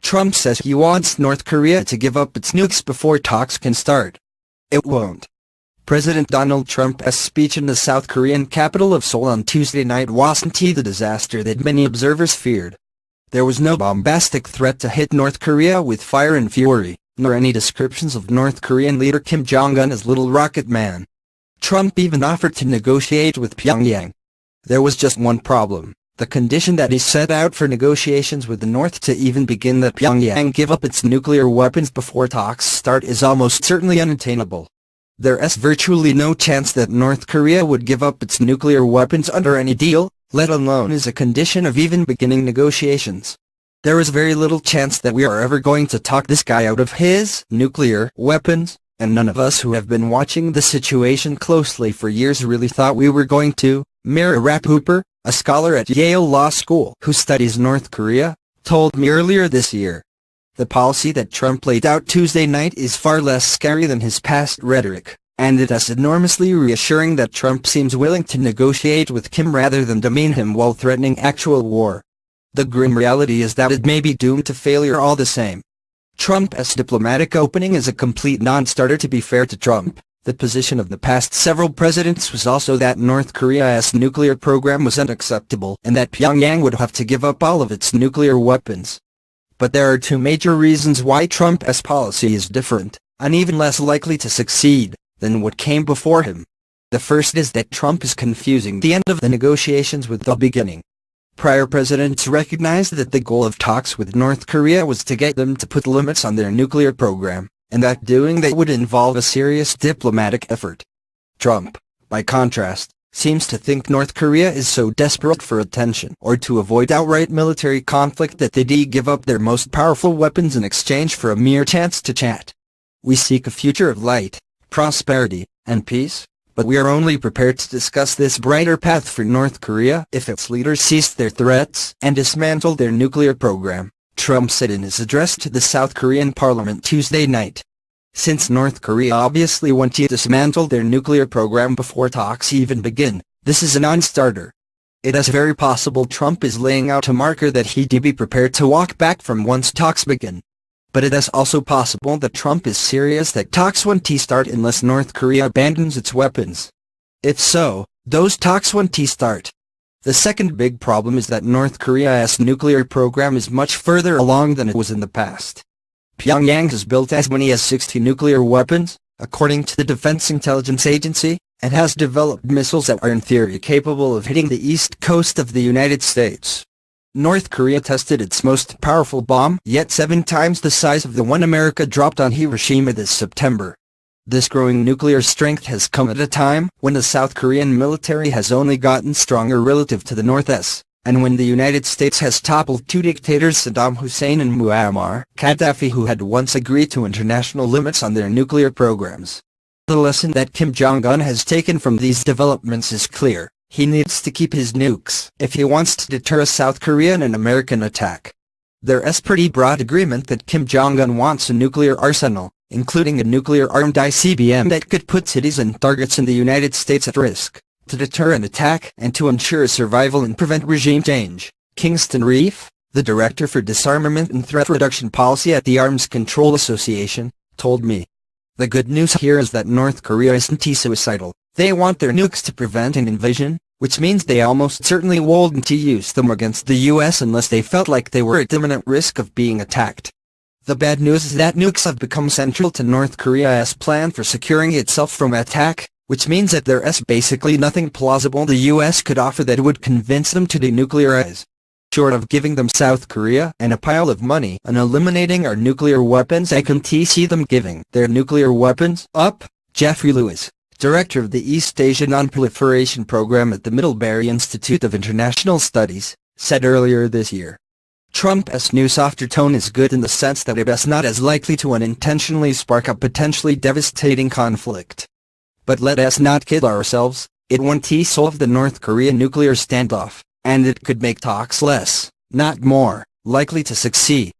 Trump says he wants North Korea to give up its nukes before talks can start. It won't. President Donald Trump's speech in the South Korean capital of Seoul on Tuesday night wasn't the disaster that many observers feared. There was no bombastic threat to hit North Korea with fire and fury, nor any descriptions of North Korean leader Kim Jong-un as Little Rocket Man. Trump even offered to negotiate with Pyongyang. There was just one problem: the condition that he set out for negotiations with the North to even begin that Pyongyang give up its nuclear weapons before talks start is almost certainly unattainable. There's virtually no chance that North Korea would give up its nuclear weapons under any deal, let alone as a condition of even beginning negotiations. There is very little chance that we are ever going to talk this guy out of his nuclear weapons, and none of us who have been watching the situation closely for years really thought we were going to. Mira Rapp-Hooper, a scholar at Yale Law School who studies North Korea, told me earlier this year. The policy that Trump laid out Tuesday night is far less scary than his past rhetoric, and it is enormously reassuring that Trump seems willing to negotiate with Kim rather than demean him while threatening actual war. The grim reality is that it may be doomed to failure all the same. Trump's diplomatic opening is a complete non-starter. To be fair to Trump, the position of the past several presidents was also that North Korea's nuclear program was unacceptable and that Pyongyang would have to give up all of its nuclear weapons. But there are two major reasons why Trump's policy is different, and even less likely to succeed, than what came before him. The first is that Trump is confusing the end of the negotiations with the beginning. Prior presidents recognized that the goal of talks with North Korea was to get them to put limits on their nuclear program, and that doing that would involve a serious diplomatic effort. Trump, by contrast, seems to think North Korea is so desperate for attention or to avoid outright military conflict that they'd give up their most powerful weapons in exchange for a mere chance to chat. We seek a future of light, prosperity, and peace, but we are only prepared to discuss this brighter path for North Korea if its leaders cease their threats and dismantle their nuclear program, Trump said in his address to the South Korean parliament Tuesday night. Since North Korea obviously wants to dismantle their nuclear program before talks even begin, this is a non-starter. It is very possible Trump is laying out a marker that he'd be prepared to walk back from once talks begin. But it is also possible that Trump is serious that talks won't start unless North Korea abandons its weapons. If so, those talks won't start. The second big problem is that North Korea's nuclear program is much further along than it was in the past. Pyongyang has built as many as 60 nuclear weapons, according to the Defense Intelligence Agency, and has developed missiles that are in theory capable of hitting the east coast of the United States. North Korea tested its most powerful bomb, yet 7 times the size of the one America dropped on Hiroshima this September. This growing nuclear strength has come at a time when the South Korean military has only gotten stronger relative to the North's, and when the United States has toppled 2 dictators, Saddam Hussein and Muammar Gaddafi, who had once agreed to international limits on their nuclear programs. The lesson that Kim Jong-un has taken from these developments is clear: he needs to keep his nukes if he wants to deter a South Korean and American attack. There is pretty broad agreement that Kim Jong-un wants a nuclear arsenal, including a nuclear-armed ICBM that could put cities and targets in the United States at risk, to deter an attack and to ensure survival and prevent regime change. Kingston Reef, the director for disarmament and threat reduction policy at the Arms Control Association, told me. The good news here is that North Korea isn't suicidal. They want their nukes to prevent an invasion, which means they almost certainly wouldn't use them against the US unless they felt like they were at imminent risk of being attacked. The bad news is that nukes have become central to North Korea's plan for securing itself from attack, which means that there is basically nothing plausible the US could offer that would convince them to denuclearize. Short of giving them South Korea and a pile of money and eliminating our nuclear weapons, I can't see them giving their nuclear weapons up. Jeffrey Lewis, director of the East Asia Non-Proliferation Program at the Middlebury Institute of International Studies, said earlier this year. Trump's new softer tone is good in the sense that it is not as likely to unintentionally spark a potentially devastating conflict. But let us not kid ourselves, it won't solve the North Korean nuclear standoff, and it could make talks less, not more, likely to succeed.